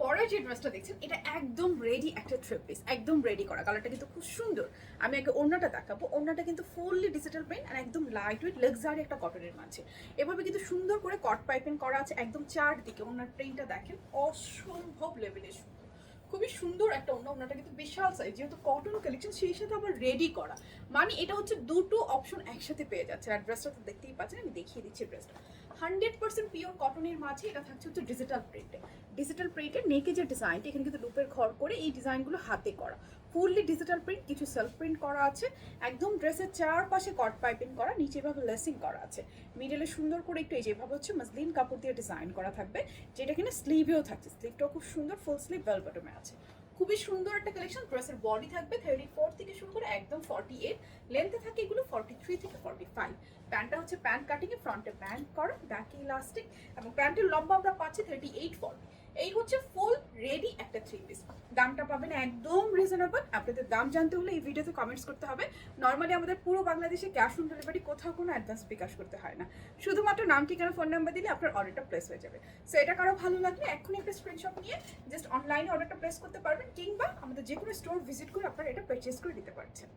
পরের যে ড্রেসটা দেখছেন এটা একদম রেডি একটা থ্রি পিস, একদম রেডি করা। কালারটা কিন্তু খুব সুন্দর। আমি আগে ওড়নাটা দেখাবো। ওড়নাটা কিন্তু ফুললি ডিজিটাল প্রিন্ট আর একদম লাইট ওয়েট লাক্সারি একটা কটনের মাঝে এভাবে কিন্তু সুন্দর করে কট পাইপিং করা আছে একদম চারদিকে। ওড়নার প্রিন্টটা দেখেন অসম্ভব লেভেলের সুন্দর, খুবই সুন্দর একটা ওড়না। ওড়নাটা কিন্তু বিশাল সাইজ, যেহেতু কটন কালেকশন সেই সাথে আবার রেডি করা, মানে এটা হচ্ছে দুটো অপশন একসাথে পেয়ে যাচ্ছে। আর ড্রেসটা তো দেখতেই পাচ্ছেন, আমি দেখিয়ে দিচ্ছি ড্রেসটা 100% পিওর কটনের মাঝে। এটা থাকছে হচ্ছে ডিজিটাল প্রিন্টে। ডিজিটাল প্রিন্টের নেকে যে ডিজাইনটা, এখানে কিন্তু লুপের ঘর করে এই ডিজাইনগুলো হাতে করা, ফুললি ডিজিটাল প্রিন্ট, কিছু সেলফ প্রিন্ট করা আছে। একদম ড্রেসের চারপাশে কট পাইপিং করা, নিচে ভাবে লেসিং করা আছে। মিডলে সুন্দর করে একটু এই যেভাবে হচ্ছে মাসলিন কাপড় দিয়ে ডিজাইন করা থাকবে, যেটা কিনা স্লিভেও থাকছে। স্লিভটাও খুব সুন্দর, ফুল স্লিভ বেল বটমে আছে। খুবই সুন্দর একটা কালেকশন। ড্রেসের বডি থাকবে 34 থেকে শুরু করে একদম 48, লেন্থে থাকে এগুলো 43 থেকে 45। প্যান্টটা হচ্ছে প্যান্ট কাটিং এ, ফ্রন্টে প্যান্ট করা, ব্যাকে ইলাস্টিক, এবং প্যান্টের লম্বা আমরা পাচ্ছি 38-40। এই হচ্ছে ফুল রেডি একটা থ্রি পিস। দামটা পাবেন একদম রিজনেবল। আপনাদের দাম জানতে হলে এই ভিডিওতে কমেন্টস করতে হবে। নর্মালি আমাদের পুরো বাংলাদেশে ক্যাশ অন ডেলিভারি, কোথাও কোনো অ্যাডভান্স বিকাশ করতে হয় না। শুধুমাত্র নাম, ঠিকানা, ফোন নাম্বার দিলে আপনার অর্ডারটা প্লেস হয়ে যাবে। সো এটা কারো ভালো লাগলে এক্ষুনি একটা স্ক্রিনশট নিয়ে জাস্ট অনলাইনে অর্ডারটা প্লেস করতে পারবেন, কিংবা আমাদের যে কোনো স্টোর ভিজিট করে আপনারা এটা পারচেস করে দিতে পারছেন।